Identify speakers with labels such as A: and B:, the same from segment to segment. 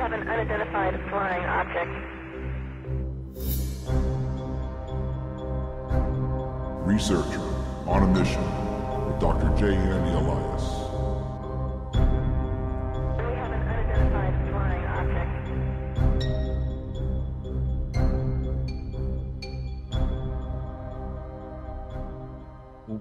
A: have an unidentified flying object.
B: Researcher on a mission with Dr. J. Andy Elias.
A: We have an unidentified flying object.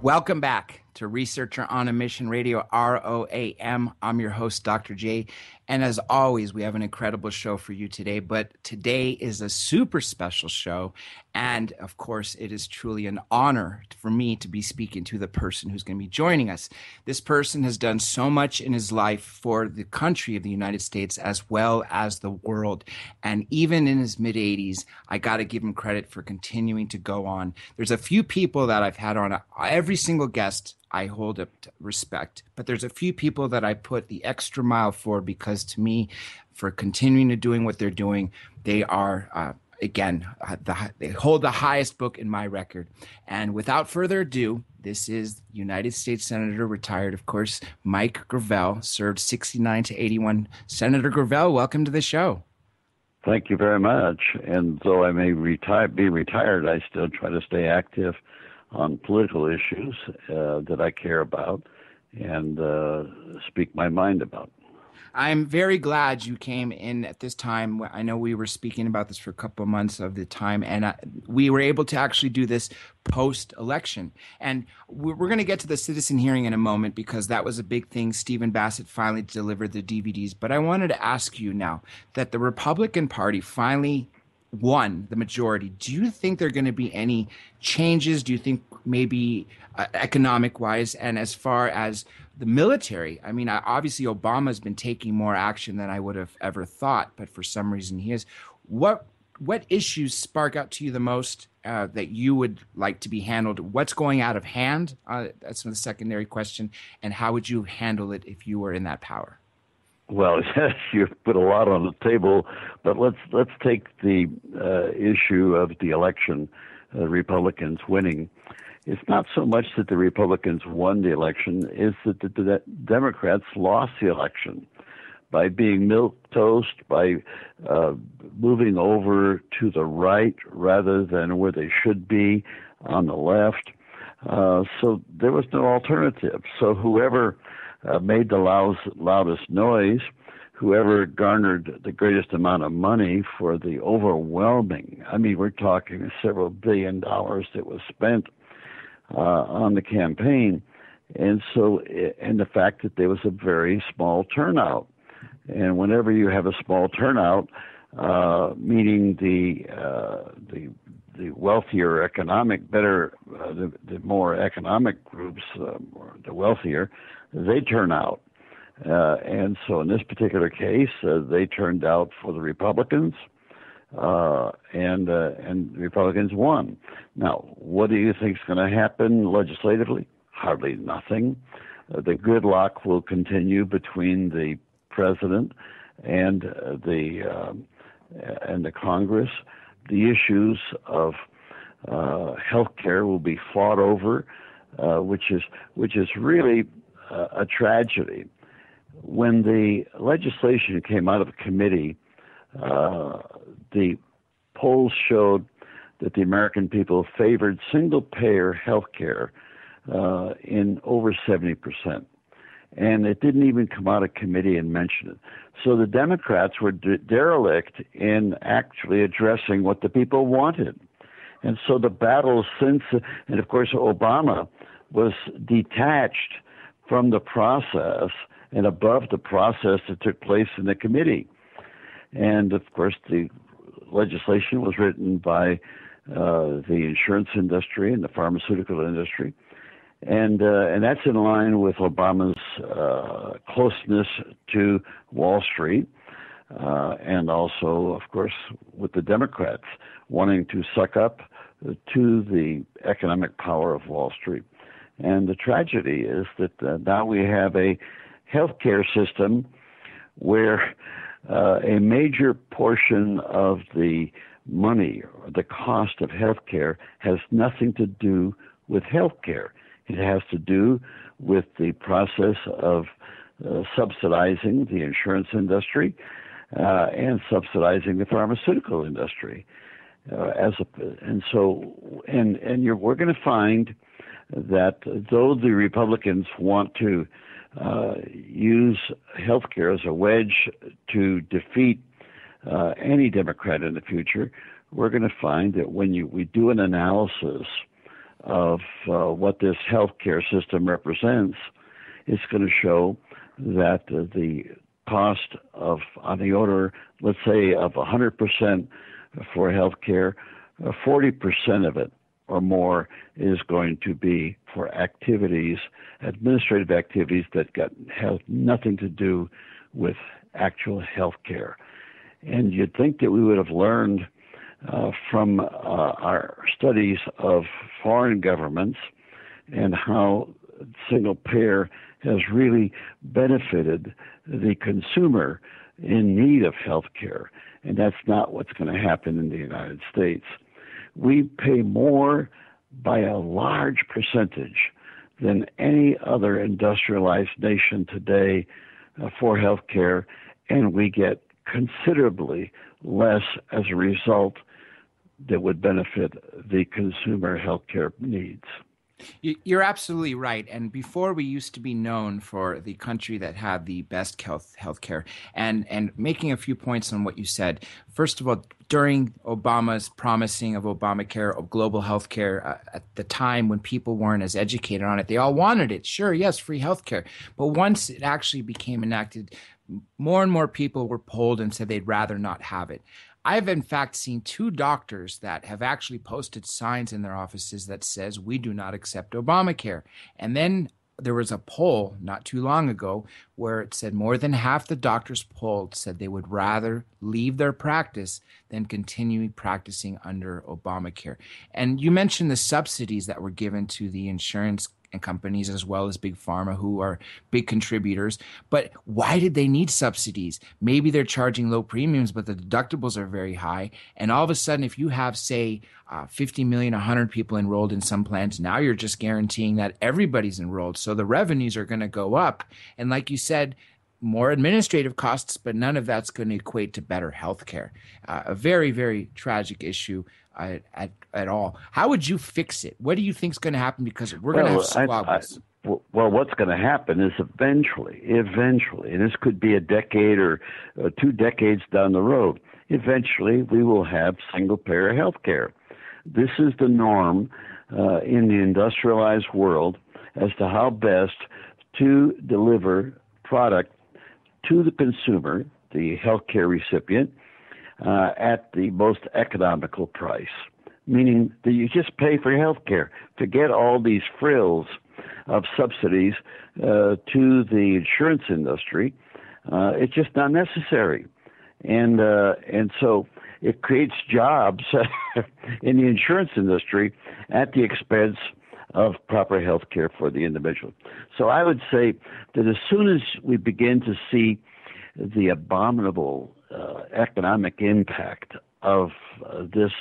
C: Welcome back to Researcher on a Mission Radio, ROAM. I'm your host, Dr. J. And as always, we have an incredible show for you today. But today is a super special show. And of course, it is truly an honor for me to be speaking to the person who's going to be joining us. This person has done so much in his life for the country of the United States as well as the world. And even in his mid-80s, I got to give him credit for continuing to go on. There's a few people that I've had on, every single guest I hold up to respect, but there's a few people that I put the extra mile for because to me, for continuing to doing what they're doing, they are, they hold the highest book in my record. And without further ado, this is United States Senator, retired, of course, Mike Gravel, served 69 to 81. Senator Gravel, welcome to the show.
D: Thank you very much. And though I may be retired, I still try to stay active on political issues that I care about and speak my mind about.
C: I'm very glad you came in at this time. I know we were speaking about this for a couple of months of the time, and we were able to actually do this post-election. And we're going to get to the citizen hearing in a moment because that was a big thing. Stephen Bassett finally delivered the DVDs. But I wanted to ask you now that the Republican Party finally won the majority. Do you think there are going to be any changes? Do you think maybe economic-wise and as far as the military? I mean, obviously Obama's been taking more action than I would have ever thought, but for some reason he is. What issues spark out to you the most that you would like to be handled? What's going out of hand? That's the secondary question. And how would you handle it if you were in that power?
D: Well, you put a lot on the table, but let's take the issue of the election, Republicans winning. It's not so much that the Republicans won the election, it's that the Democrats lost the election by being milquetoast, by moving over to the right rather than where they should be on the left. So there was no alternative. So whoever made the loudest noise, whoever garnered the greatest amount of money for the overwhelming, I mean, we're talking several $billion that was spent on the campaign. And so, and the fact that there was a very small turnout. And whenever you have a small turnout, meaning the wealthier the more economic groups, the wealthier, they turn out. And so in this particular case, they turned out for the Republicans, and the Republicans won. Now, what do you think is going to happen legislatively? Hardly nothing. The gridlock will continue between the president and the Congress. The issues of health care will be fought over, which is really a tragedy. When the legislation came out of committee, the polls showed that the American people favored single-payer health care in over 70%. And it didn't even come out of committee and mention it. So the Democrats were derelict in actually addressing what the people wanted. And so the battle since, and of course Obama was detached from the process and above the process that took place in the committee. And of course the legislation was written by the insurance industry and the pharmaceutical industry. And that's in line with Obama's closeness to Wall Street, and also, of course, with the Democrats wanting to suck up to the economic power of Wall Street. And the tragedy is that now we have a healthcare system where a major portion of the money or the cost of healthcare has nothing to do with healthcare. It has to do with the process of subsidizing the insurance industry, and subsidizing the pharmaceutical industry. We're going to find that though the Republicans want to use healthcare as a wedge to defeat any Democrat in the future, we're going to find that when we do an analysis of what this healthcare system represents, it's going to show that the cost of, on the order, let's say, of 100% for healthcare, 40% of it or more is going to be for activities, administrative activities that have nothing to do with actual healthcare. And you'd think that we would have learned from our studies of foreign governments and how single payer has really benefited the consumer in need of health care. And that's not what's going to happen in the United States. We pay more by a large percentage than any other industrialized nation today for health care, and we get considerably less as a result that would benefit the consumer healthcare needs.
C: You're absolutely right. And before, we used to be known for the country that had the best healthcare. And making a few points on what you said. First of all, during Obama's promising of Obamacare, of global healthcare, at the time when people weren't as educated on it, they all wanted it. Sure, yes, free healthcare. But once it actually became enacted, more and more people were polled and said they'd rather not have it. I've in fact seen 2 doctors that have actually posted signs in their offices that says we do not accept Obamacare. And then there was a poll not too long ago where it said more than half the doctors polled said they would rather leave their practice than continue practicing under Obamacare. And you mentioned the subsidies that were given to the insurance and companies as well as big pharma, who are big contributors. But why did they need subsidies? Maybe they're charging low premiums, but the deductibles are very high. And all of a sudden, if you have, say, 50 million, 100 people enrolled in some plans, now you're just guaranteeing that everybody's enrolled. So the revenues are going to go up. And like you said, more administrative costs, but none of that's going to equate to better health care. A very, very tragic issue at all. How would you fix it? What do you think is going to happen? Because we're going to have squabbles.
D: Well, what's going to happen is eventually, and this could be a decade or 2 decades down the road, eventually we will have single-payer health care. This is the norm in the industrialized world as to how best to deliver product to the consumer, the healthcare recipient, at the most economical price, meaning that you just pay for health care. Forget all these frills of subsidies to the insurance industry. It's just not necessary. And so it creates jobs in the insurance industry at the expense of proper health care for the individual. So I would say that as soon as we begin to see the abominable economic impact of this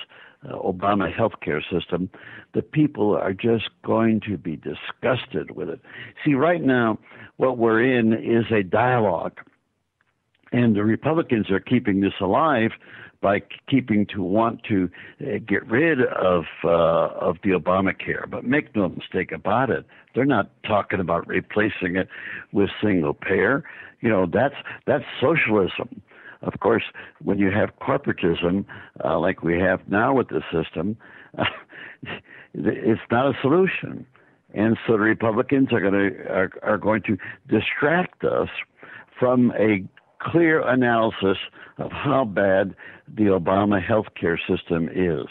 D: Obama healthcare system, the people are just going to be disgusted with it. See, right now, what we're in is a dialogue, and the Republicans are keeping this alive by want to get rid of the Obamacare. But make no mistake about it, they're not talking about replacing it with single payer. You know, that's socialism. Of course, when you have corporatism like we have now with the system, it's not a solution. And so the Republicans are going to distract us from a clear analysis of how bad the Obama healthcare system is.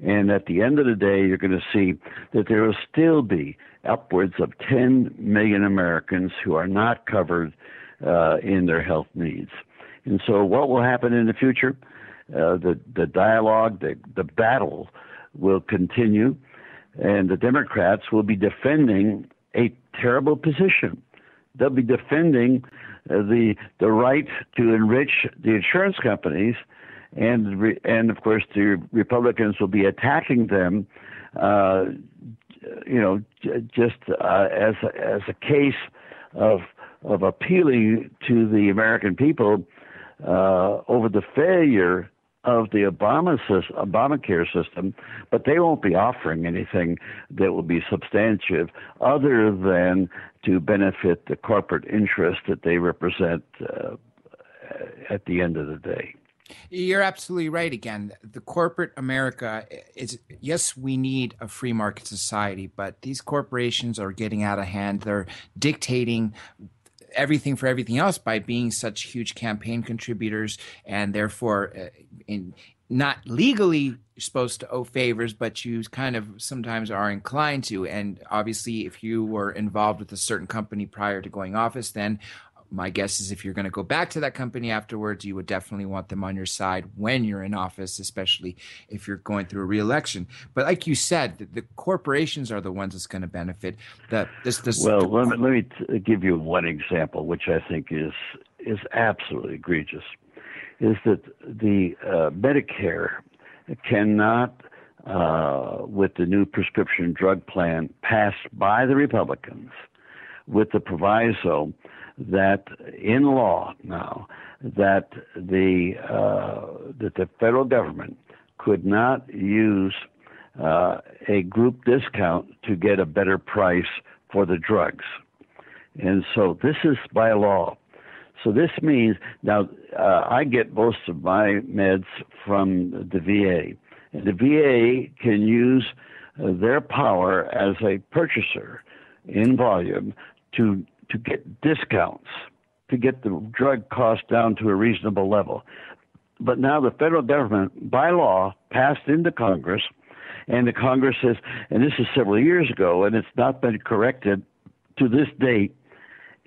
D: And at the end of the day, you're going to see that there will still be upwards of 10 million Americans who are not covered in their health needs. And so what will happen in the future? The dialogue, the battle will continue, and the Democrats will be defending a terrible position. They'll be defending the right to enrich the insurance companies, and of course the Republicans will be attacking them, just as a case of appealing to the American people over the failure of the Obamacare system, but they won't be offering anything that will be substantive other than to benefit the corporate interest that they represent at the end of the day.
C: You're absolutely right. Again, the corporate America is, yes, we need a free market society, but these corporations are getting out of hand. They're dictating everything for everything else by being such huge campaign contributors, and therefore not legally supposed to owe favors, but you kind of sometimes are inclined to. And obviously, if you were involved with a certain company prior to going office, then my guess is if you're going to go back to that company afterwards, you would definitely want them on your side when you're in office, especially if you're going through a re-election. But like you said, the corporations are the ones that's going to benefit. Let me
D: give you one example, which I think is absolutely egregious, is that the Medicare cannot, with the new prescription drug plan passed by the Republicans, with the proviso that in law now that the federal government could not use a group discount to get a better price for the drugs. And so this is by law. So this means now I get most of my meds from the VA, and the VA can use their power as a purchaser in volume to get discounts, to get the drug cost down to a reasonable level. But now the federal government, by law, passed into Congress, and the Congress says, and this is several years ago, and it's not been corrected to this date,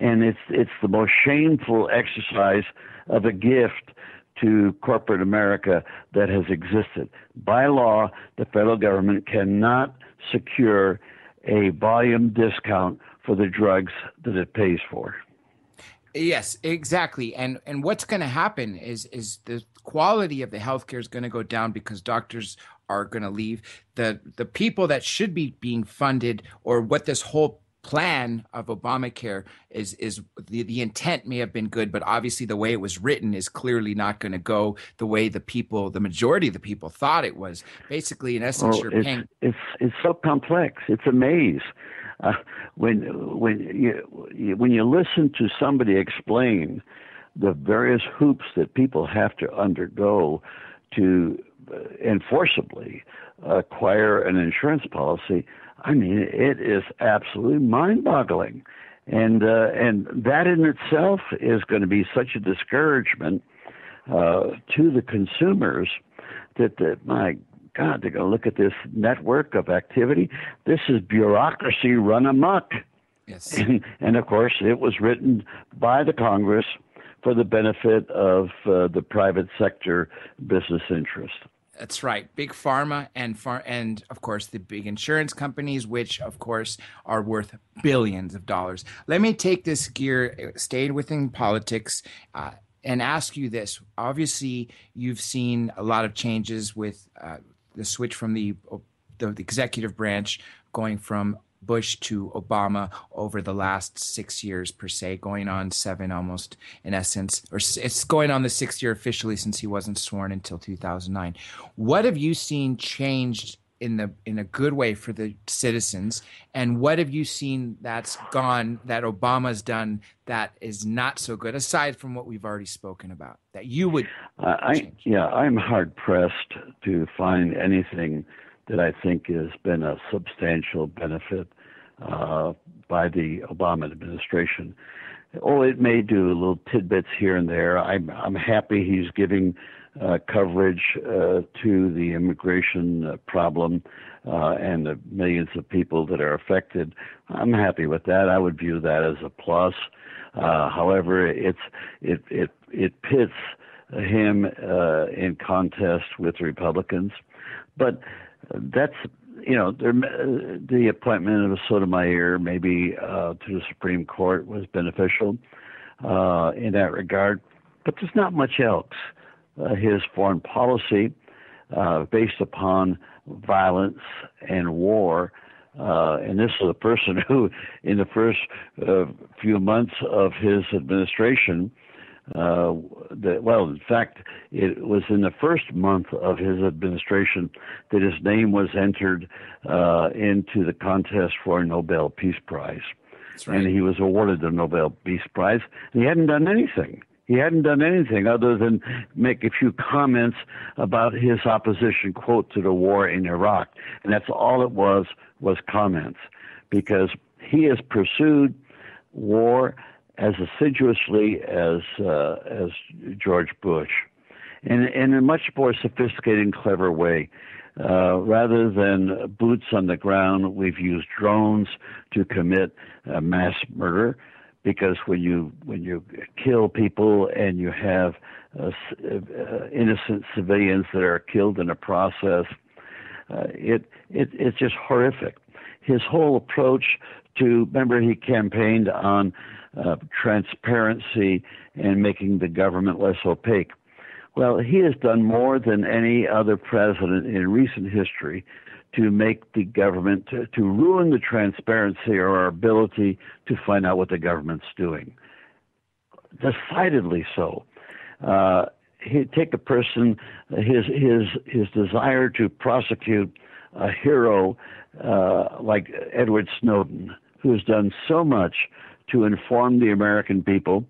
D: and it's the most shameful exercise of a gift to corporate America that has existed. By law, the federal government cannot secure a volume discount for the drugs that it pays for.
C: Yes, exactly. And what's going to happen is the quality of the healthcare is going to go down because doctors are going to leave. The people that should be being funded, or what this whole plan of Obamacare is the intent may have been good, but obviously the way it was written is clearly not going to go the way the majority of the people thought it was. Basically, in essence, you're paying.
D: It's so complex. It's a maze. When you listen to somebody explain the various hoops that people have to undergo to enforceably acquire an insurance policy, I mean, it is absolutely mind-boggling, and that in itself is going to be such a discouragement to the consumers that my God, they're going to look at this network of activity. This is bureaucracy run amok.
C: Yes.
D: And of course, it was written by the Congress for the benefit of the private sector business interest.
C: That's right. Big pharma and of course the big insurance companies, which of course are worth billions of dollars. Let me take this gear, stay within politics, and ask you this. Obviously, you've seen a lot of changes with the switch from the executive branch going from Bush to Obama over the last 6 years per se, going on 7 almost in essence, or it's going on the 6th year officially since he wasn't sworn until 2009. What have you seen changed in a good way for the citizens, and what have you seen that's gone, that Obama's done, that is not so good, aside from what we've already spoken about, that you would change?
D: I'm hard pressed to find anything that I think has been a substantial benefit by the Obama administration. Oh, it may do little tidbits here and there. I'm happy he's giving coverage to the immigration problem and the millions of people that are affected. I'm happy with that. I would view that as a plus. However, it pits him in contest with Republicans, but that's the appointment of Sotomayor maybe to the Supreme Court was beneficial in that regard, but there's not much else. His foreign policy based upon violence and war, and this is a person who, in the first few months of his administration, In fact, it was in the first month of his administration that his name was entered into the contest for a Nobel Peace Prize.
C: That's right.
D: And he was awarded the Nobel Peace Prize. And he hadn't done anything. He hadn't done anything other than make a few comments about his opposition, quote, to the war in Iraq. And that's all it was comments, because he has pursued war as assiduously as George Bush, and in a much more sophisticated and clever way. Rather than boots on the ground, we've used drones to commit mass murder, because when you kill people and you have innocent civilians that are killed in a process, it's just horrific. His whole approach to, remember, he campaigned on transparency and making the government less opaque. Well, he has done more than any other president in recent history to make the government, to ruin the transparency or our ability to find out what the government's doing. Decidedly so. He'd take a person, his desire to prosecute a hero like Edward Snowden, who has done so much to inform the American people,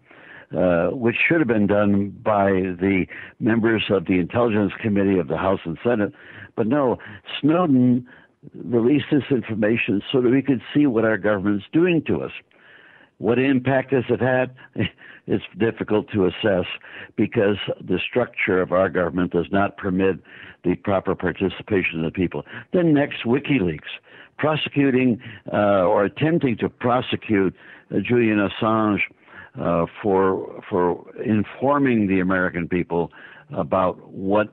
D: which should have been done by the members of the Intelligence Committee of the House and Senate. But no, Snowden released this information so that we could see what our government's doing to us. What impact has it had? It's difficult to assess, because the structure of our government does not permit the proper participation of the people. Then next, WikiLeaks, prosecuting or attempting to prosecute Julian Assange for informing the American people about what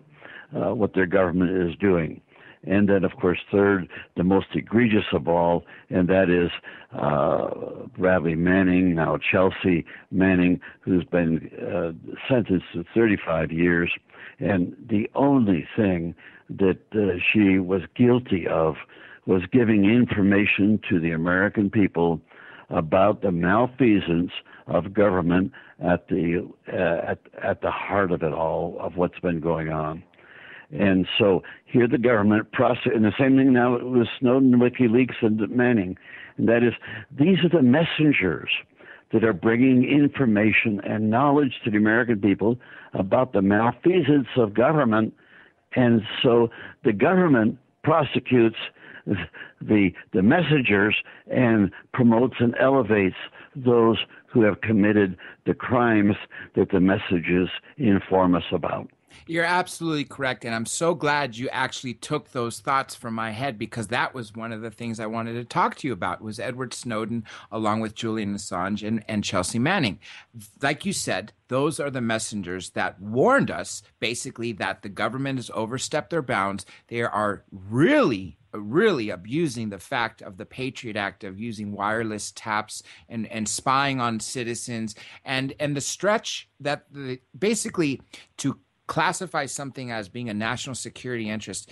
D: their government is doing. And then, of course, third, the most egregious of all, and that is Bradley Manning, now Chelsea Manning, who's been sentenced to 35 years. And the only thing that she was guilty of was giving information to the American people about the malfeasance of government at the heart of it all, of what's been going on. And so here the government and the same thing now with Snowden, WikiLeaks, and Manning, and that is, these are the messengers that are bringing information and knowledge to the American people about the malfeasance of government. And so the government prosecutes the messengers and promotes and elevates those who have committed the crimes that the messages inform us about.
C: You're absolutely correct. And I'm so glad you actually took those thoughts from my head, because that was one of the things I wanted to talk to you about, was Edward Snowden, along with Julian Assange and Chelsea Manning. Like you said, those are the messengers that warned us, basically, that the government has overstepped their bounds. They are really abusing the fact of the Patriot Act, of using wireless taps and spying on citizens, and the stretch that basically to classify something as being a national security interest,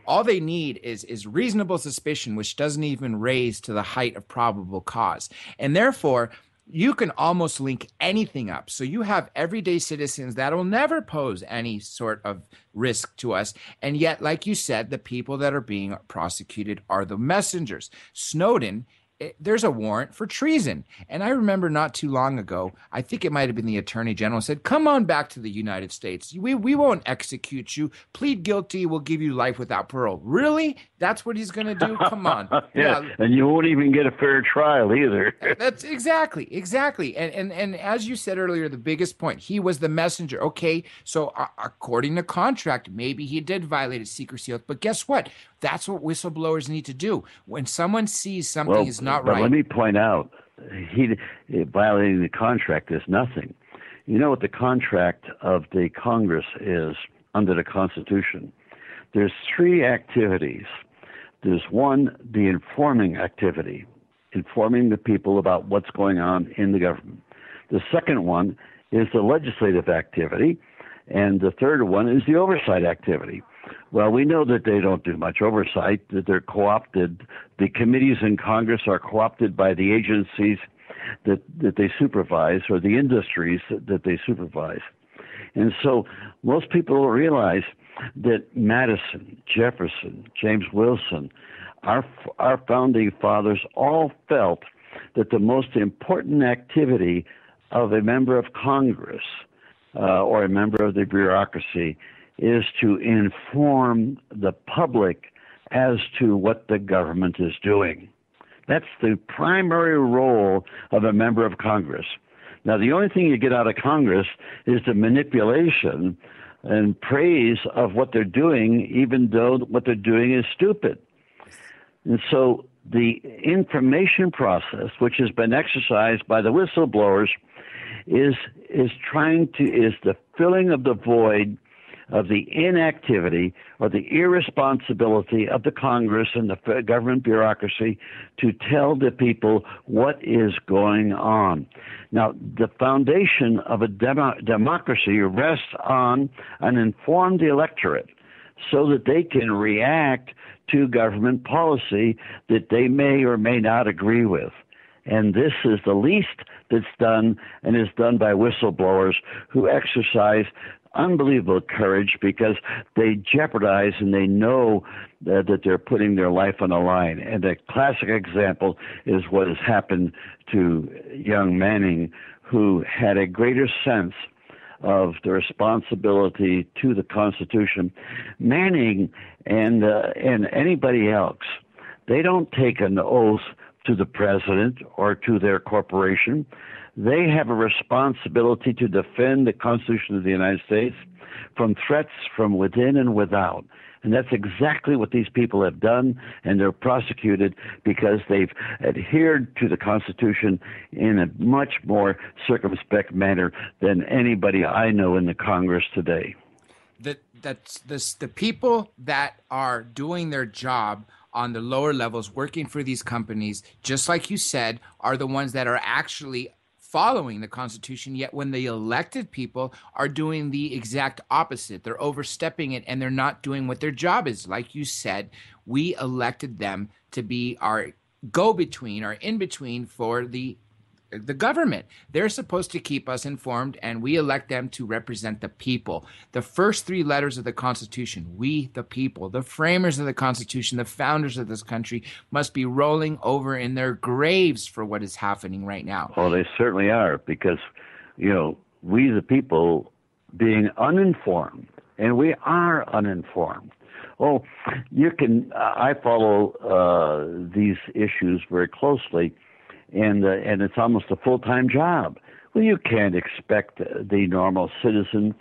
C: all they need is reasonable suspicion, which doesn't even raise to the height of probable cause. And therefore, you can almost link anything up. So you have everyday citizens that will never pose any sort of risk to us. And yet, like you said, the people that are being prosecuted are the messengers. Snowden, there's a warrant for treason. And I remember not too long ago, I think it might have been the Attorney General said, come on back to the United States. We won't execute you. Plead guilty. We'll give you life without parole. Really? That's what he's going to do? Come on.
D: Yeah. And you won't even get a fair trial either.
C: That's exactly. And as you said earlier, the biggest point, he was the messenger. Okay, so according to contract, maybe he did violate a secrecy oath. But guess what? That's what whistleblowers need to do. When someone sees something is not right.
D: But let me point out, he violating the contract is nothing. You know what the contract of the Congress is under the Constitution? There's three activities. There's one, the informing activity, informing the people about what's going on in the government. The second one is the legislative activity. And the third one is the oversight activity. Well, we know that they don't do much oversight, that they're co-opted. The committees in Congress are co-opted by the agencies that they supervise or the industries that they supervise. And so most people don't realize that Madison, Jefferson, James Wilson, our founding fathers all felt that the most important activity of a member of Congress or a member of the bureaucracy is to inform the public as to what the government is doing. That's the primary role of a member of Congress. Now, the only thing you get out of Congress is the manipulation and praise of what they're doing, even though what they're doing is stupid. And so the information process, which has been exercised by the whistleblowers, is the filling of the void of the inactivity or the irresponsibility of the Congress and the government bureaucracy to tell the people what is going on. Now, the foundation of a democracy rests on an informed electorate so that they can react to government policy that they may or may not agree with. And this is the least that's done, and is done by whistleblowers who exercise unbelievable courage because they jeopardize and they know that they're putting their life on the line. And a classic example is what has happened to young Manning, who had a greater sense of the responsibility to the Constitution. Manning and anybody else, they don't take an oath to the president or to their corporation. They have a responsibility to defend the Constitution of the United States from threats from within and without. And that's exactly what these people have done, and they're prosecuted because they've adhered to the Constitution in a much more circumspect manner than anybody I know in the Congress today.
C: The people that are doing their job on the lower levels, working for these companies, just like you said, are the ones that are actually following the Constitution, yet when the elected people are doing the exact opposite. They're overstepping it, and they're not doing what their job is. Like you said, we elected them to be our go-between, our in-between for the government. They're supposed to keep us informed, and we elect them to represent the people. The first three letters of the Constitution, we the people, the framers of the Constitution, the founders of this country, must be rolling over in their graves for what is happening right now.
D: Well, they certainly are, because, we the people being uninformed, and we are uninformed. Oh, I follow these issues very closely, and it's almost a full-time job. Well, you can't expect the normal citizen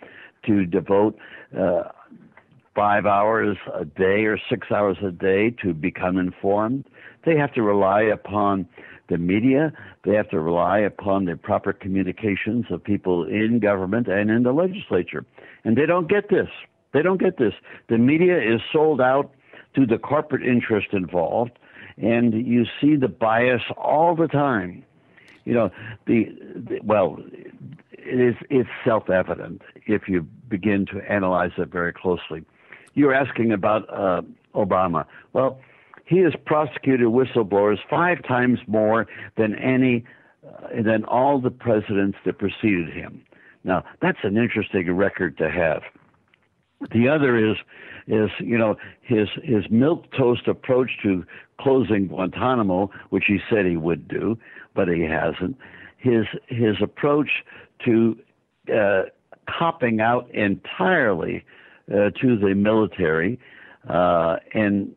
D: to devote 5 hours a day or 6 hours a day to become informed. They have to rely upon the media. They have to rely upon the proper communications of people in government and in the legislature. And they don't get this. They don't get this. The media is sold out to the corporate interest involved, and you see the bias all the time. It's self-evident if you begin to analyze it very closely. You're asking about Obama. Well, he has prosecuted whistleblowers 5 times more than all the presidents that preceded him. Now, that's an interesting record to have. The other is his milquetoast approach to closing Guantanamo, which he said he would do, but he hasn't. His approach to copping out entirely to the military, and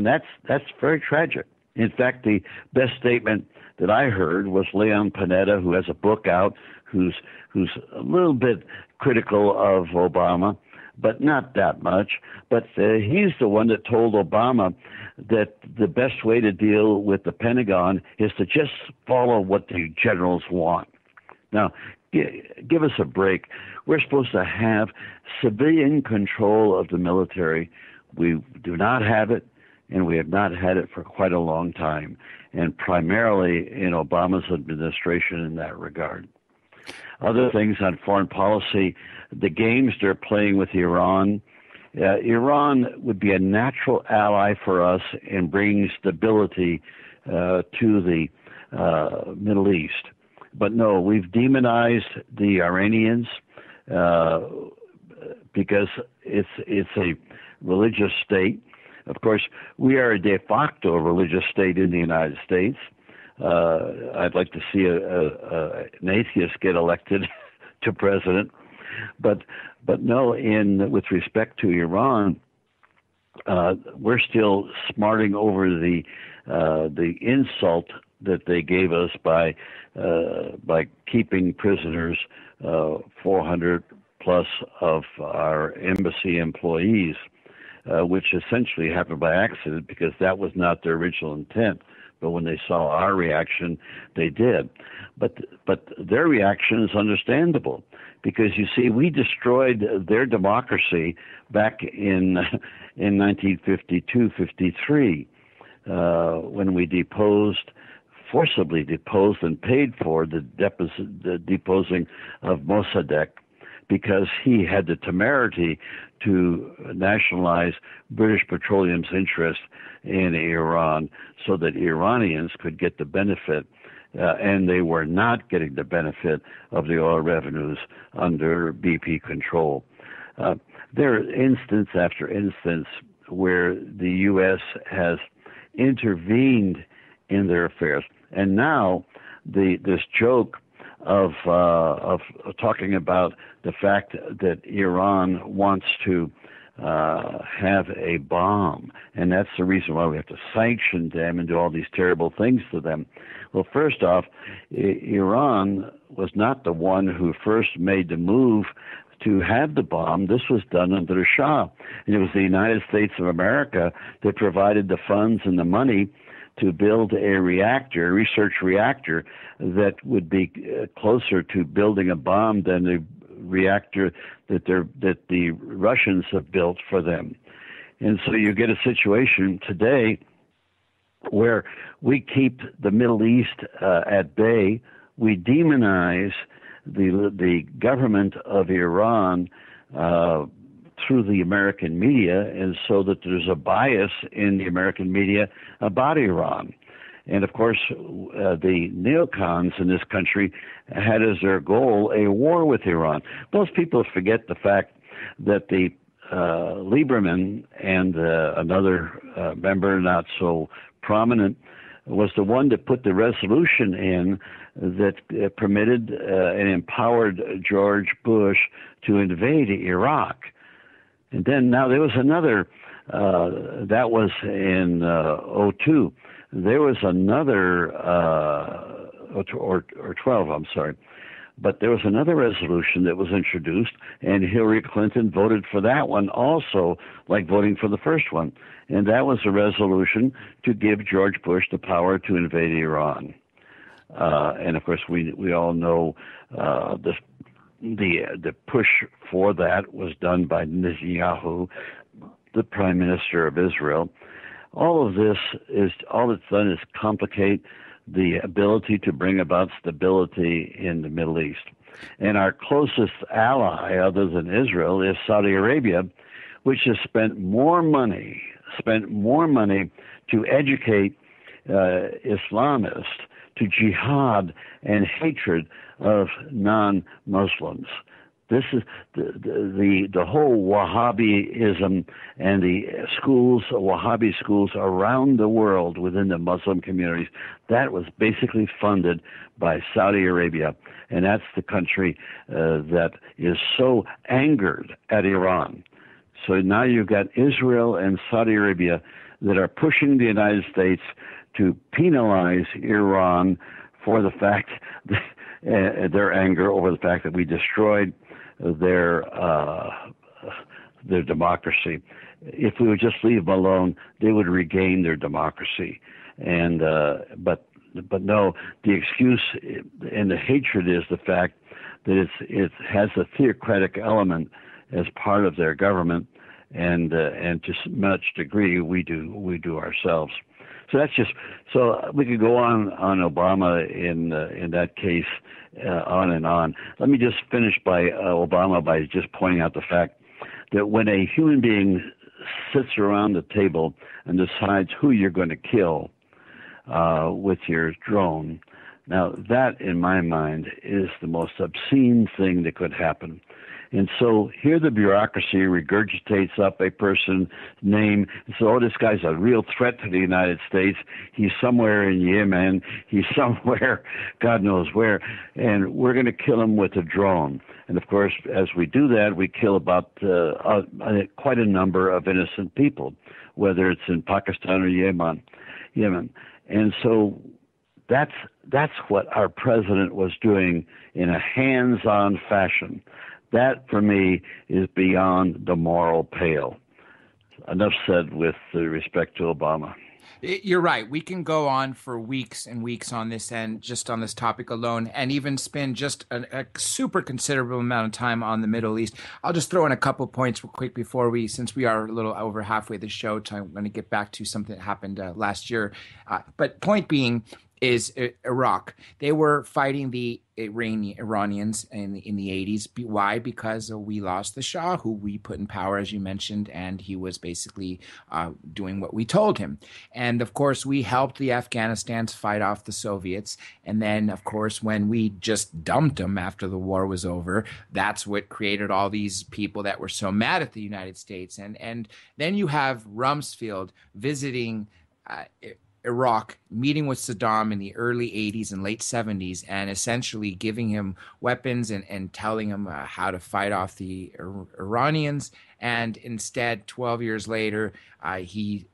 D: that's very tragic. In fact, the best statement that I heard was Leon Panetta, who has a book out, who's a little bit critical of Obama, but not that much. But he's the one that told Obama that the best way to deal with the Pentagon is to just follow what the generals want. Now, give us a break. We're supposed to have civilian control of the military. We do not have it, and we have not had it for quite a long time, and primarily in Obama's administration in that regard. Other things on foreign policy, the games they're playing with Iran. Iran would be a natural ally for us in bringing stability to the Middle East. But no, we've demonized the Iranians because it's a religious state. Of course, we are a de facto religious state in the United States. I'd like to see an atheist get elected to president, but no. With respect to Iran, we're still smarting over the insult that they gave us by keeping prisoners 400 plus of our embassy employees, which essentially happened by accident because that was not their original intent. But when they saw our reaction, they did. But their reaction is understandable because, you see, we destroyed their democracy back in 1952-53 when we forcibly deposed and paid for the deposing of Mossadegh, because he had the temerity to nationalize British Petroleum's interest in Iran so that Iranians could get the benefit, and they were not getting the benefit of the oil revenues under BP control. There are instance after instance where the U.S. has intervened in their affairs. And now this joke of talking about the fact that Iran wants to have a bomb, and that's the reason why we have to sanction them and do all these terrible things to them. Well, first off, Iran was not the one who first made the move to have the bomb. This was done under the Shah, and it was the United States of America that provided the funds and the money to build a research reactor that would be closer to building a bomb than the reactor that the Russians have built for them. And so you get a situation today where we keep the Middle East at bay. We demonize the government of Iran through the American media, and so that there's a bias in the American media about Iran. And of course, the neocons in this country had as their goal a war with Iran. Most people forget the fact that the Lieberman and another member, not so prominent, was the one that put the resolution in that permitted and empowered George Bush to invade Iraq. And then now there was another, that was in 2002. There was another, or 12, I'm sorry. But there was another resolution that was introduced, and Hillary Clinton voted for that one also, like voting for the first one. And that was a resolution to give George Bush the power to invade Iran. And of course, we all know the push for that was done by Netanyahu, the Prime Minister of Israel. All of this all it's done is complicate the ability to bring about stability in the Middle East. And our closest ally, other than Israel, is Saudi Arabia, which has spent more money to educate Islamists to jihad and hatred of non-Muslims. This is the whole Wahhabism and the schools, Wahhabi schools around the world within the Muslim communities. That was basically funded by Saudi Arabia, and that's the country that is so angered at Iran. So now you've got Israel and Saudi Arabia that are pushing the United States to penalize Iran for the fact that their anger over the fact that we destroyed their democracy. If we would just leave them alone, they would regain their democracy. And but no, the excuse and the hatred is the fact that it has a theocratic element as part of their government, and to much degree we do ourselves. So that's just, so we could go on Obama in that case, on and on. Let me just finish by Obama by just pointing out the fact that when a human being sits around the table and decides who you're going to kill, with your drone. Now, that, in my mind, is the most obscene thing that could happen. And so here the bureaucracy regurgitates up a person's name and says, oh, this guy's a real threat to the United States. He's somewhere in Yemen. He's somewhere, God knows where, and we're going to kill him with a drone. And, of course, as we do that, we kill about quite a number of innocent people, whether it's in Pakistan or Yemen. And so that's what our president was doing in a hands-on fashion. That, for me, is beyond the moral pale. Enough said with respect to Obama.
C: You're right. We can go on for weeks and weeks on this and just on this topic alone, and even spend just a super considerable amount of time on the Middle East. I'll just throw in a couple points real quick before since we are a little over halfway the show, I'm going to get back to something that happened last year. But point being is Iraq. They were fighting the Iranians in the 80s. Why? Because we lost the Shah, who we put in power, as you mentioned, and he was basically doing what we told him. And, of course, we helped the Afghanistans fight off the Soviets. And then, of course, when we just dumped them after the war was over, that's what created all these people that were so mad at the United States. And then you have Rumsfeld visiting Iraq, meeting with Saddam in the early 80s and late 70s, and essentially giving him weapons and telling him how to fight off the Iranians. And instead, 12 years later, he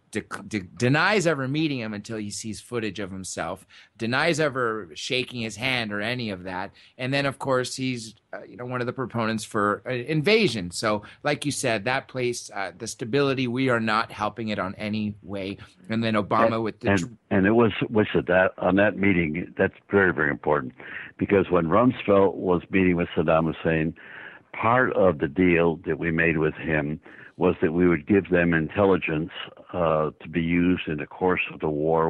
C: denies ever meeting him until he sees footage of himself, denies ever shaking his hand or any of that. And then, of course, he's one of the proponents for invasion. So like you said, that place, the stability, we are not helping it on any way. And then Obama
D: and it was that on that meeting, that's very, very important, because when Rumsfeld was meeting with Saddam Hussein, part of the deal that we made with him was that we would give them intelligence to be used in the course of the war,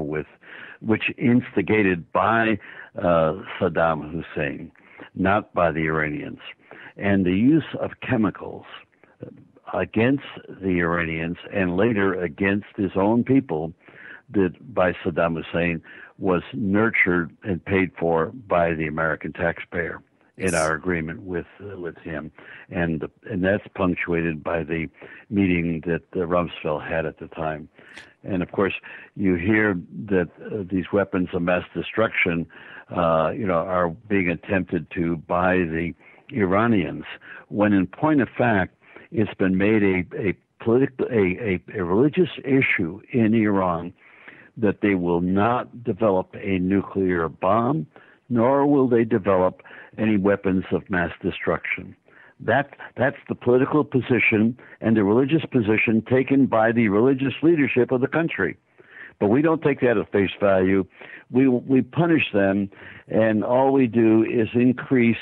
D: which instigated by Saddam Hussein, not by the Iranians. And the use of chemicals against the Iranians and later against his own people by Saddam Hussein was nurtured and paid for by the American taxpayer in our agreement with him, and that's punctuated by the meeting that Rumsfeld had at the time. And of course, you hear that these weapons of mass destruction, are being attempted to by the Iranians, when in point of fact, it's been made a religious issue in Iran that they will not develop a nuclear bomb, nor will they develop any weapons of mass destruction. That's the political position and the religious position taken by the religious leadership of the country. But we don't take that at face value. We punish them, and all we do is increase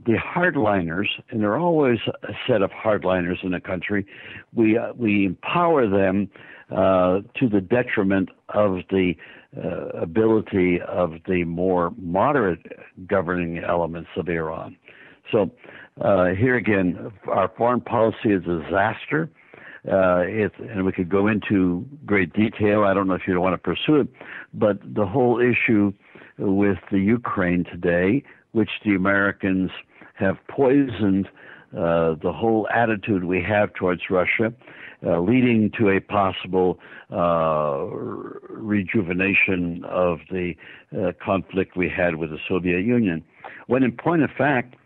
D: the hardliners, and there are always a set of hardliners in the country. We empower them to the detriment of the ability of the more moderate governing elements of Iran. So here again, our foreign policy is a disaster. And we could go into great detail. I don't know if you want to pursue it, but the whole issue with the Ukraine today, which the Americans have poisoned the whole attitude we have towards Russia, leading to a possible rejuvenation of the conflict we had with the Soviet Union. When in point of fact,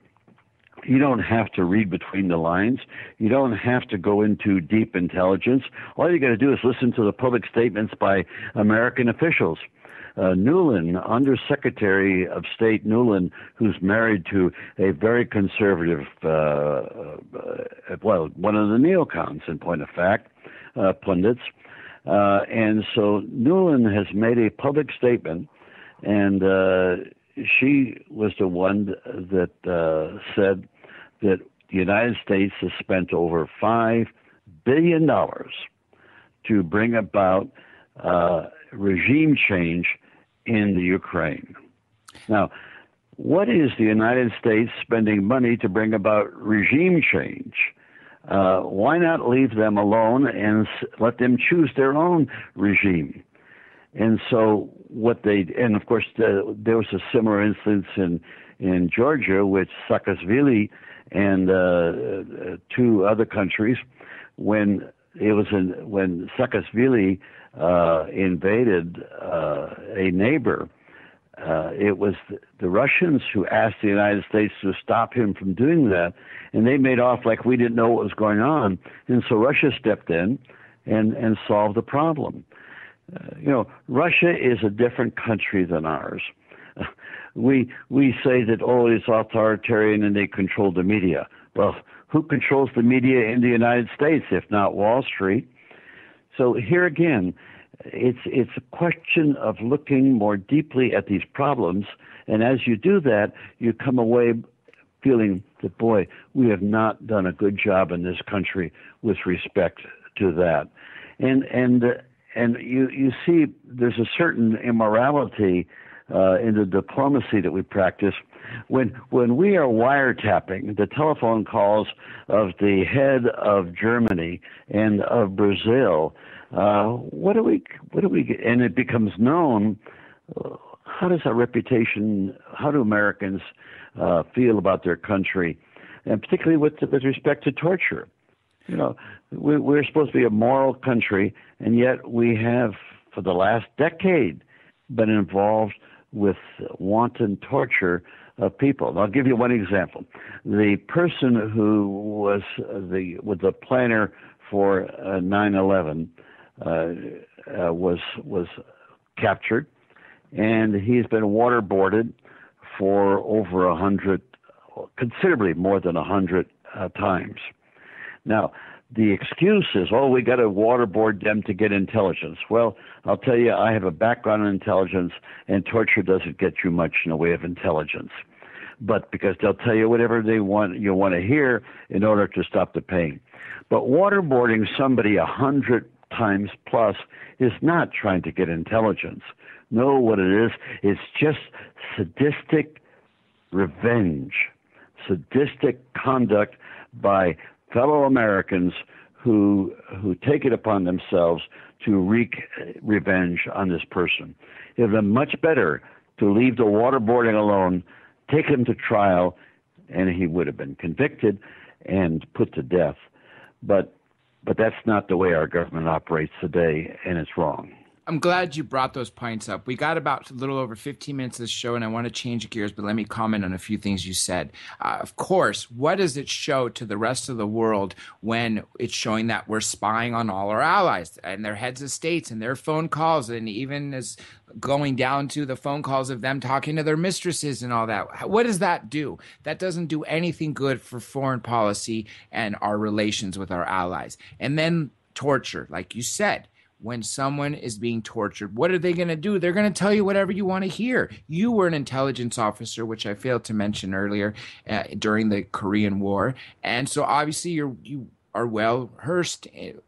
D: you don't have to read between the lines. You don't have to go into deep intelligence. All you got to do is listen to the public statements by American officials. Newland, Undersecretary of State Newland, who's married to a very conservative, one of the neocons in point of fact, pundits. And so Newland has made a public statement, and she was the one that said that the United States has spent over $5 billion to bring about regime change in the Ukraine. Now, what is the United States spending money to bring about regime change? Why not leave them alone and let them choose their own regime? And so and of course, there was a similar instance in Georgia with Saakashvili and two other countries when Saakashvili invaded a neighbor. It was the Russians who asked the United States to stop him from doing that, and they made off like we didn't know what was going on. And so Russia stepped in and solved the problem. Russia is a different country than ours. We say that, it's authoritarian and they control the media. Well, who controls the media in the United States, if not Wall Street? So here again, it's a question of looking more deeply at these problems, and as you do that, you come away feeling that, boy, we have not done a good job in this country with respect to that. And you see there's a certain immorality in the diplomacy that we practice when we are wiretapping the telephone calls of the head of Germany and of Brazil. What do we get? And it becomes known. How does our reputation? How do Americans feel about their country, and particularly with respect to torture? We're supposed to be a moral country, and yet we have, for the last decade, been involved with wanton torture of people. And I'll give you one example. The person who was the planner for 9/11 was captured, and he's been waterboarded for over 100, considerably more than 100 times. Now, the excuse is, we got to waterboard them to get intelligence. Well, I'll tell you, I have a background in intelligence, and torture doesn't get you much in the way of intelligence. But because they'll tell you whatever you want to hear in order to stop the pain. But waterboarding somebody 100 times plus is not trying to get intelligence. No, what it is, it's just sadistic revenge, sadistic conduct by fellow Americans who take it upon themselves to wreak revenge on this person. It would have been much better to leave the waterboarding alone, take him to trial, and he would have been convicted and put to death. But that's not the way our government operates today, and it's wrong.
C: I'm glad you brought those points up. We got about a little over 15 minutes of this show, and I want to change gears, but let me comment on a few things you said. Of course, what does it show to the rest of the world when it's showing that we're spying on all our allies and their heads of states and their phone calls, and even as going down to the phone calls of them talking to their mistresses and all that? What does that do? That doesn't do anything good for foreign policy and our relations with our allies. And then torture, like you said. When someone is being tortured, what are they going to do? They're going to tell you whatever you want to hear. You were an intelligence officer, which I failed to mention earlier, during the Korean War. And so obviously you are well versed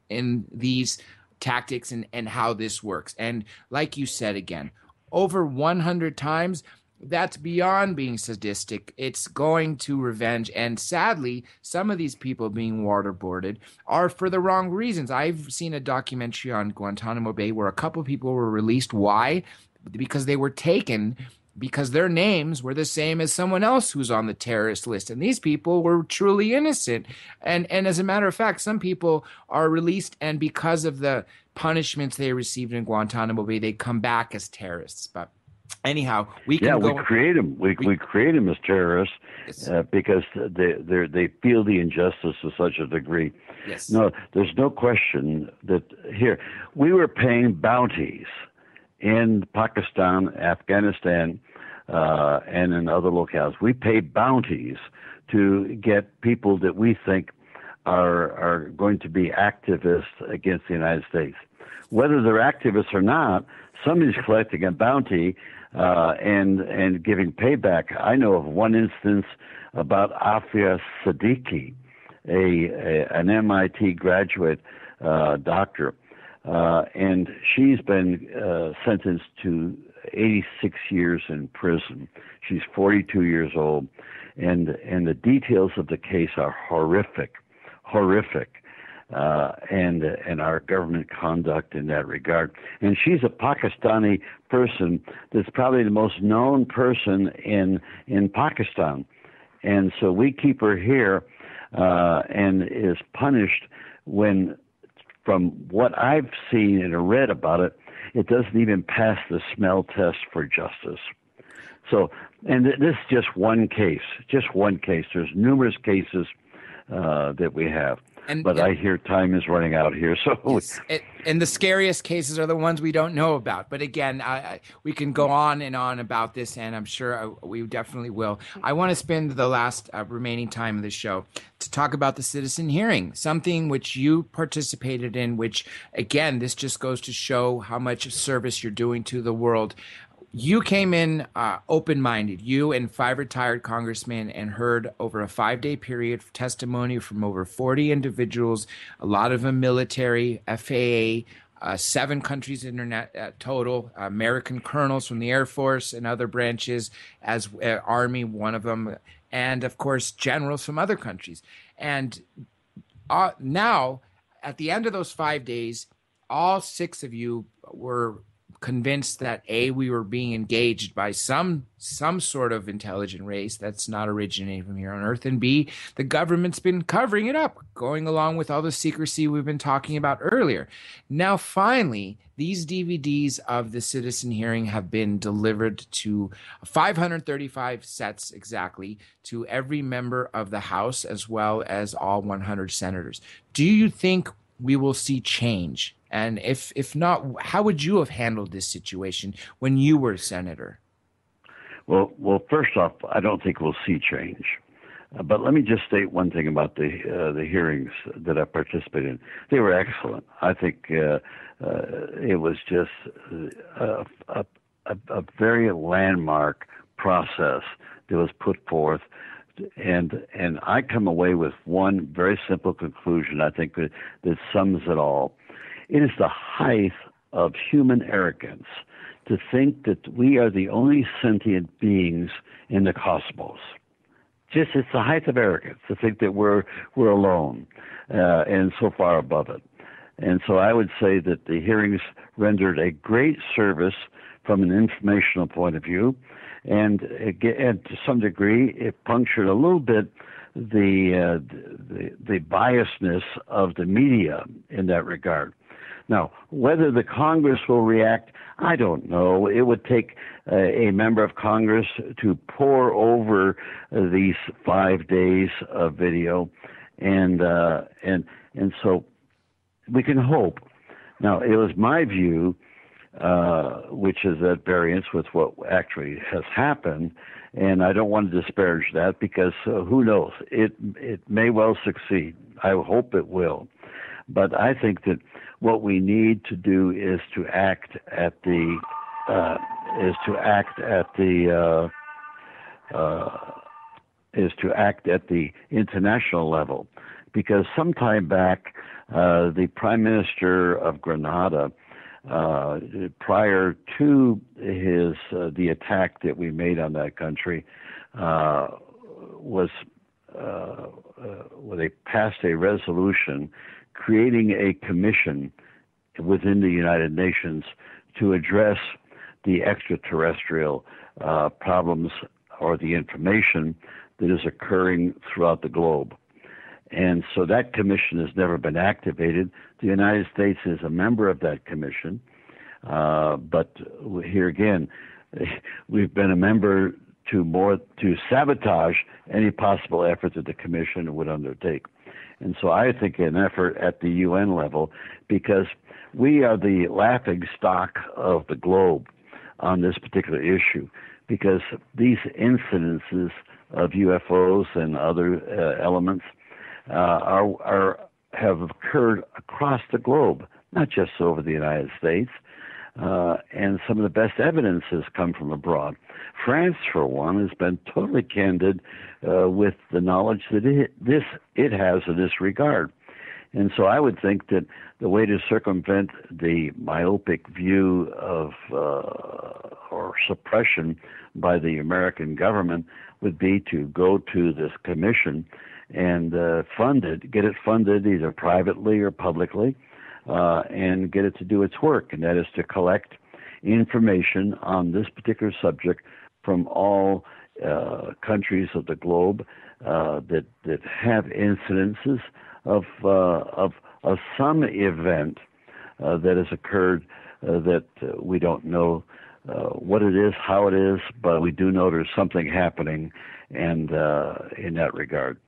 C: in these tactics and how this works. And like you said, again, over 100 times, that's beyond being sadistic. It's going to revenge. And sadly, some of these people being waterboarded are for the wrong reasons. I've seen a documentary on Guantanamo Bay where a couple of people were released. Why? Because they were taken because their names were the same as someone else who's on the terrorist list. And these people were truly innocent. And as a matter of fact, some people are released, and because of the punishments they received in Guantanamo Bay, they come back as terrorists. But anyhow, we can go.
D: We create them. We create them as terrorists because they feel the injustice to such a degree.
C: Yes.
D: No, there's no question that here we were paying bounties in Pakistan, Afghanistan, and in other locales. We pay bounties to get people that we think are going to be activists against the United States. Whether they're activists or not, somebody's collecting a bounty and giving payback. I know of one instance about Afia Siddiqui, an MIT graduate doctor, and she's been sentenced to 86 years in prison. She's 42 years old, and the details of the case are horrific. and our government conduct in that regard. And she's a Pakistani person that's probably the most known person in Pakistan. And so we keep her here and is punished when, from what I've seen and read about it, it doesn't even pass the smell test for justice. So, and this is just one case. There's numerous cases that we have. But I hear time is running out here. So,
C: yes, and the scariest cases are the ones we don't know about. But again, we can go on and on about this, and I'm sure we definitely will. I want to spend the last remaining time of the show to talk about the citizen hearing, something which you participated in, which, again, this just goes to show how much service you're doing to the world. You came in open-minded, you and 5 retired congressmen, and heard over a 5-day period testimony from over 40 individuals, a lot of them military, FAA, 7 countries total, American colonels from the Air Force and other branches, as Army, one of them, and of course generals from other countries. And now, at the end of those 5 days, all 6 of you were convinced that we were being engaged by some sort of intelligent race that's not originating from here on Earth, and B, the government's been covering it up, going along with all the secrecy we've been talking about earlier. Now, finally, these DVDs of the citizen hearing have been delivered to 535 sets exactly to every member of the House, as well as all 100 senators. Do you think we will see change? And if not, how would you have handled this situation when you were senator?
D: Well, first off, I don't think we'll see change. But let me just state one thing about the hearings that I participated in. They were excellent. I think it was just a very landmark process that was put forth. And I come away with one very simple conclusion, I think, that sums it all. It is the height of human arrogance to think that we are the only sentient beings in the cosmos. It's the height of arrogance to think that we're alone and so far above it. And so I would say that the hearings rendered a great service from an informational point of view, and to some degree, it punctured a little bit the biasness of the media in that regard. Now, whether the Congress will react, I don't know. It would take a member of Congress to pore over these 5 days of video, and so we can hope. Now, it was my view, which is at variance with what actually has happened, and I don't want to disparage that because who knows? It may well succeed. I hope it will. But I think that what we need to do is to act at the international level, because sometime back the Prime Minister of Grenada, prior to the attack that we made on that country, they passed a resolution creating a commission within the United Nations to address the extraterrestrial problems or the information that is occurring throughout the globe. And so that commission has never been activated. The United States is a member of that commission. But here again, we've been a member to sabotage any possible effort that the commission would undertake. And so I think an effort at the UN level, because we are the laughing stock of the globe on this particular issue, because these incidences of UFOs and other elements have occurred across the globe, not just over the United States. And some of the best evidence has come from abroad. France, for one, has been totally candid with the knowledge that it has in this regard. And so I would think that the way to circumvent the myopic view of or suppression by the American government would be to go to this commission and get it funded either privately or publicly, and get it to do its work, and that is to collect information on this particular subject from all countries of the globe that have incidences of some event that has occurred that we don't know what it is, how it is, but we do know there's something happening, and in that regard.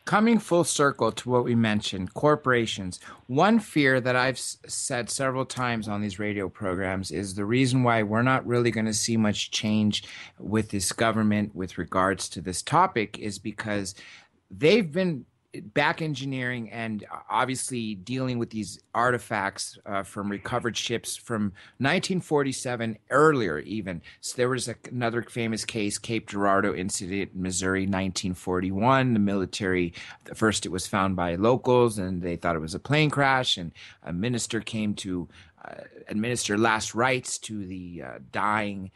C: Coming full circle to what we mentioned, corporations. One fear that I've said several times on these radio programs is the reason why we're not really going to see much change with this government with regards to this topic is because they've been back engineering and obviously dealing with these artifacts from recovered ships from 1947 earlier even. So there was another famous case, Cape Girardeau incident in Missouri, 1941. The military, first it was found by locals and they thought it was a plane crash, and a minister came to administer last rites to the dying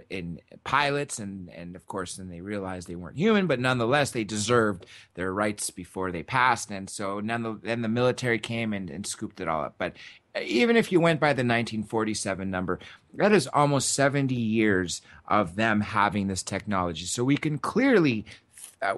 C: in pilots, and of course then they realized they weren't human, but nonetheless they deserved their rights before they passed, and so then the military came and scooped it all up. But even if you went by the 1947 number, that is almost 70 years of them having this technology. So we can clearly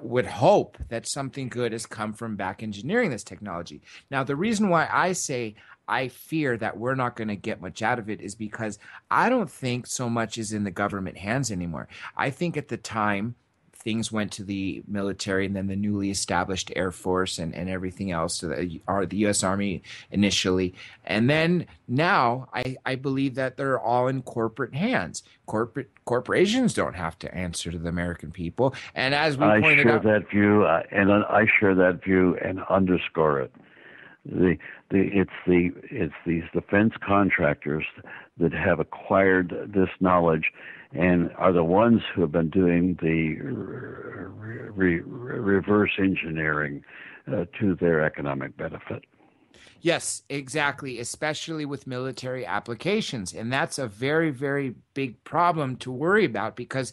C: would hope that something good has come from back engineering this technology. Now, the reason why I say I fear that we're not going to get much out of it is because I don't think so much is in the government hands anymore. I think at the time things went to the military and then the newly established Air Force and everything else, so the U.S. Army initially. And then now I believe that they're all in corporate hands. Corporations don't have to answer to the American people. And as we pointed out,
D: that view, and I share that view and underscore it. It's these defense contractors that have acquired this knowledge and are the ones who have been doing the reverse engineering to their economic benefit.
C: Yes, exactly, especially with military applications. And that's a very, very big problem to worry about because,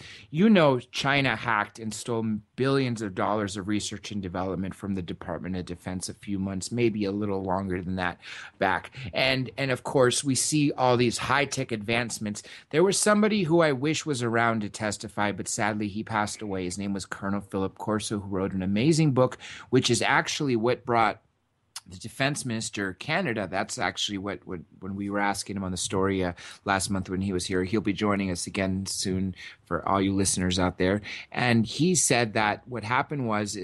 C: China hacked and stole billions of dollars of research and development from the Department of Defense a few months, maybe a little longer than that back. And of course, we see all these high-tech advancements. There was somebody who I wish was around to testify, but sadly he passed away. His name was Colonel Philip Corso, who wrote an amazing book, which is actually what brought the defense minister Canada. That's actually what when we were asking him on the story last month when he was here. He'll be joining us again soon for all you listeners out there. And he said that what happened was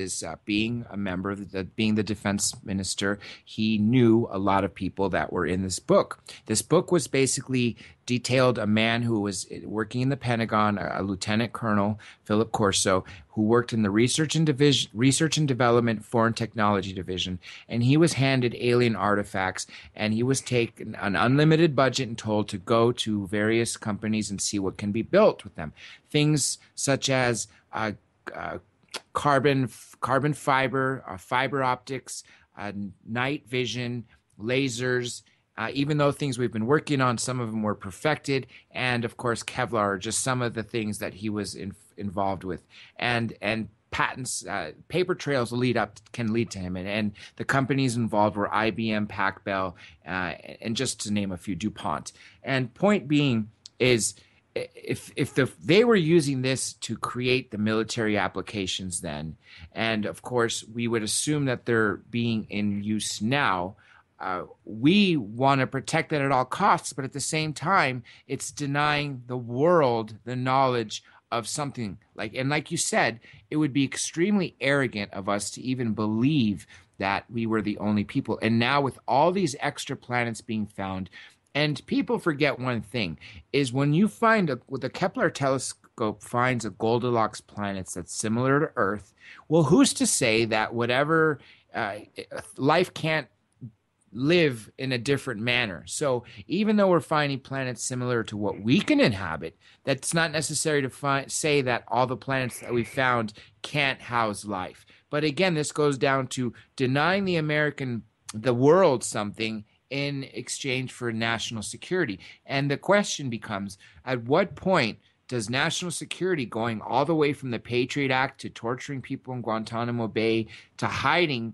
C: being a member, being the defense minister, he knew a lot of people that were in this book. This book was basically detailed a man who was working in the Pentagon, a lieutenant colonel, Philip Corso, who worked in the research and development foreign technology division, and he was handed alien artifacts, and he was taken an unlimited budget and told to go to various companies and see what can be built with them. Things such as carbon fiber, fiber optics, night vision, lasers. Even though things we've been working on, some of them were perfected, and of course Kevlar are just some of the things that he was involved with, and patents, paper trails can lead to him, and the companies involved were IBM, Pac Bell, and just to name a few, DuPont. And point being is, if they were using this to create the military applications then, and of course we would assume that they're being in use now. We want to protect that at all costs, but at the same time, it's denying the world the knowledge of something like you said, it would be extremely arrogant of us to even believe that we were the only people. And now with all these extra planets being found, and people forget one thing, is when you with the Kepler telescope finds a Goldilocks planet that's similar to Earth, well, who's to say that whatever life can't live in a different manner? So even though we're finding planets similar to what we can inhabit, that's not necessary to say that all the planets that we found can't house life. But again, this goes down to denying the world something in exchange for national security. And the question becomes, at what point does national security, going all the way from the Patriot Act to torturing people in Guantanamo Bay to hiding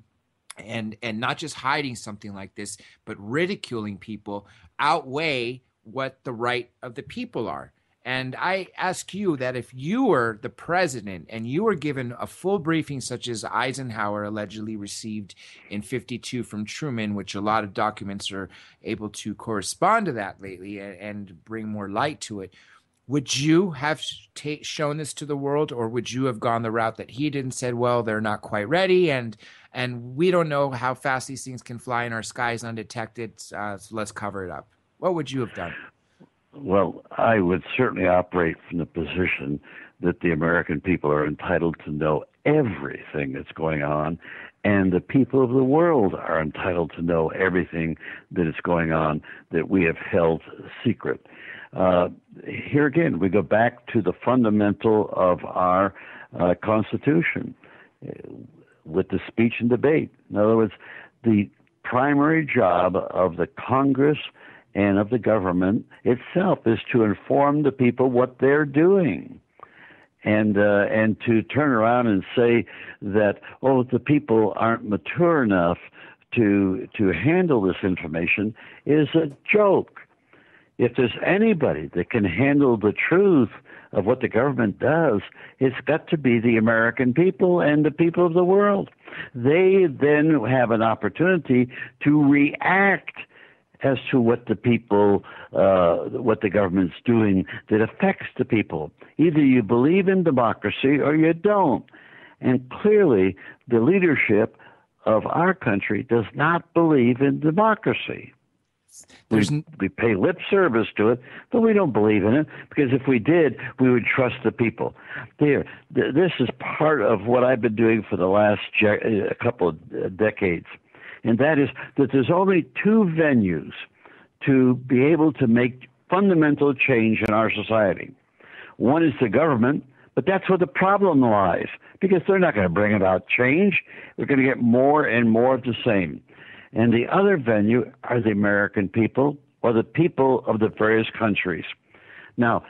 C: and not just hiding something like this, but ridiculing people, outweigh what the right of the people are? And I ask you that if you were the president and you were given a full briefing such as Eisenhower allegedly received in 52 from Truman, which a lot of documents are able to correspond to that lately and bring more light to it, would you have shown this to the world, or would you have gone the route that he did and said, well, they're not quite ready, and we don't know how fast these things can fly in our skies undetected, so let's cover it up? What would you have done?
D: Well, I would certainly operate from the position that the American people are entitled to know everything that's going on, and the people of the world are entitled to know everything that is going on that we have held secret. Here again, we go back to the fundamental of our Constitution with the speech and debate. In other words, the primary job of the Congress and of the government itself is to inform the people what they're doing. And to turn around and say that, oh, the people aren't mature enough to handle this information is a joke. If there's anybody that can handle the truth of what the government does, it's got to be the American people and the people of the world. They then have an opportunity to react as to what the people, what the government's doing that affects the people. Either you believe in democracy or you don't. And clearly, the leadership of our country does not believe in democracy. We pay lip service to it, but we don't believe in it, because if we did, we would trust the people. This is part of what I've been doing for the last couple of decades, and that is that there's only two venues to be able to make fundamental change in our society. One is the government, but that's where the problem lies, because they're not going to bring about change. We're going to get more and more of the same. And the other venue are the American people or the people of the various countries. Now,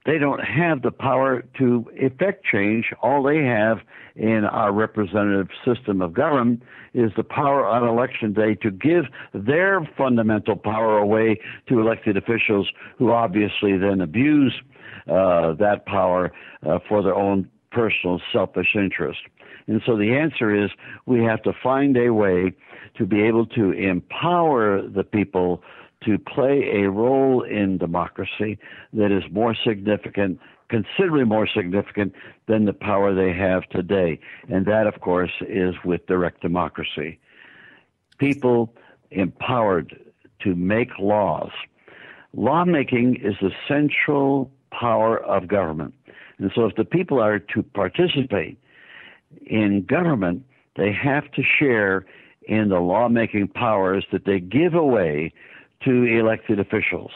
D: they don't have the power to effect change. All they have in our representative system of government is the power on election day to give their fundamental power away to elected officials who obviously then abuse that power for their own personal selfish interest. And so the answer is we have to find a way to be able to empower the people to play a role in democracy that is more significant, considerably more significant than the power they have today. And that, of course, is with direct democracy. People empowered to make laws. Lawmaking is the central power of government. And so if the people are to participate in government, they have to share in the lawmaking powers that they give away to elected officials.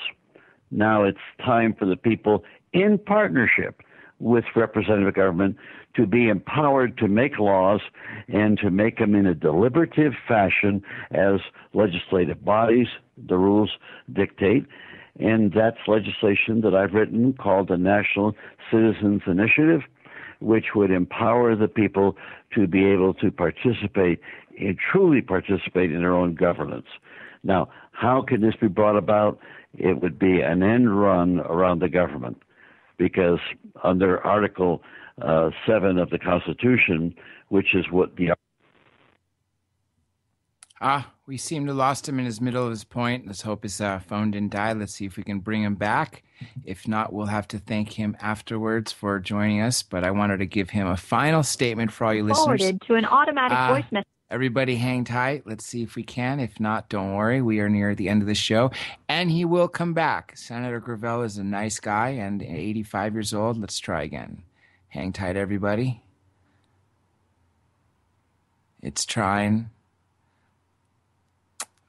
D: Now it's time for the people, in partnership with representative government, to be empowered to make laws and to make them in a deliberative fashion as legislative bodies, the rules dictate. And that's legislation that I've written called the National Citizens Initiative, which would empower the people to be able to participate and truly participate in their own governance. Now, how can this be brought about? It would be an end run around the government, because under Article 7 of the Constitution, which is what the...
C: We seem to lost him in his middle of his point. Let's hope his phone didn't die. Let's see if we can bring him back. If not, we'll have to thank him afterwards for joining us. But I wanted to give him a final statement for all you listeners.
E: Forwarded to an automatic voice message.
C: Everybody hang tight. Let's see if we can. If not, don't worry. We are near the end of the show. And he will come back. Senator Gravel is a nice guy and 85 years old. Let's try again. Hang tight, everybody. It's trying.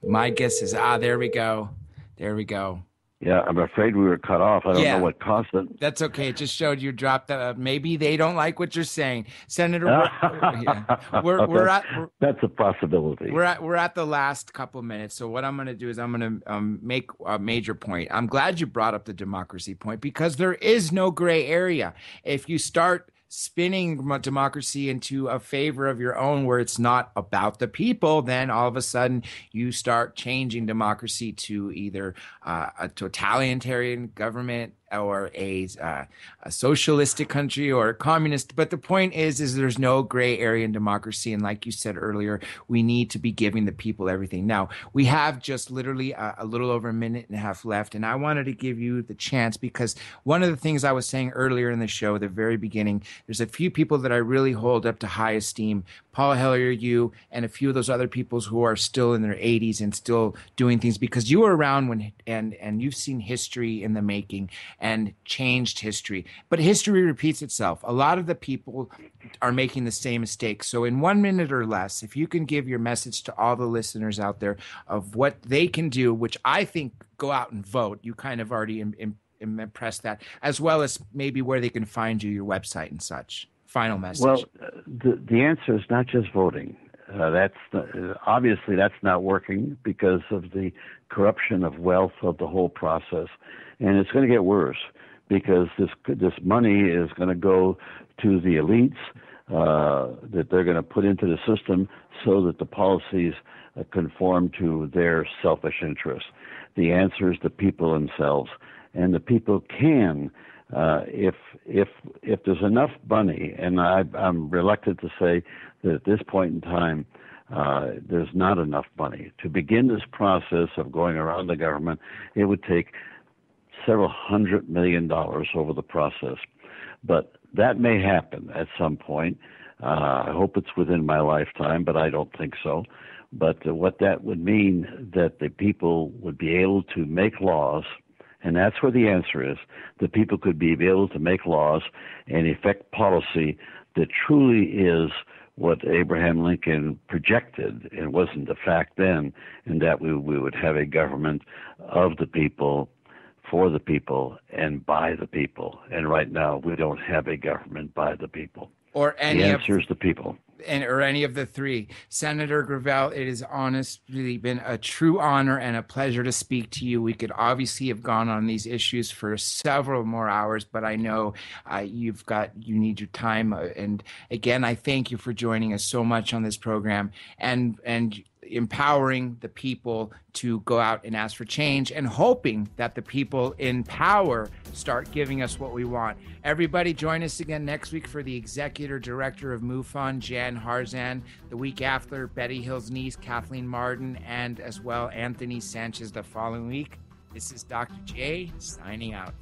C: My guess is, there we go. There we go.
D: Yeah, I'm afraid we were cut off. I don't know what caused it.
C: That's okay. It just showed you dropped the. Maybe they don't like what you're saying, Senator.
D: That's a possibility.
C: We're at the last couple minutes. So what I'm going to do is I'm going to make a major point. I'm glad you brought up the democracy point because there is no gray area. If you start spinning democracy into a favor of your own where it's not about the people, then all of a sudden you start changing democracy to either a totalitarian government or a socialistic country or a communist. But the point is there's no gray area in democracy. And like you said earlier, we need to be giving the people everything. Now, we have just literally a little over a minute and a half left. And I wanted to give you the chance because one of the things I was saying earlier in the show, the very beginning, there's a few people that I really hold up to high esteem. Paul Heller, you, and a few of those other people who are still in their 80s and still doing things because you were around when and you've seen history in the making and changed history. But history repeats itself. A lot of the people are making the same mistakes. So in 1 minute or less, if you can give your message to all the listeners out there of what they can do, which I think go out and vote. You kind of already impressed that, as well as maybe where they can find you, your website and such. Final message.
D: Well, the answer is not just voting. Obviously that's not working because of the corruption of wealth of the whole process, and it's going to get worse because this money is going to go to the elites that they're going to put into the system so that the policies conform to their selfish interests. The answer is the people themselves, and the people can. If there's enough money, and I'm reluctant to say that at this point in time there's not enough money to begin this process of going around the government, it would take several $100 million over the process. But that may happen at some point. I hope it's within my lifetime, but I don't think so. But what that would mean that the people would be able to make laws. And that's where the answer is. The people could be able to make laws and effect policy that truly is what Abraham Lincoln projected. It wasn't a fact then, and that we would have a government of the people, for the people, and by the people. And right now, we don't have a government by the people.
C: Or any
D: the answer is the people.
C: Or any of the three. Senator Gravel, it has honestly been a true honor and a pleasure to speak to you. We could obviously have gone on these issues for several more hours, but I know you need your time. And again, I thank you for joining us so much on this program and empowering the people to go out and ask for change and hoping that the people in power start giving us what we want. Everybody join us again next week for the Executive Director of MUFON, Jan Harzan. The week after, Betty Hill's niece, Kathleen Martin, and as well Anthony Sanchez the following week. This is Dr. J signing out.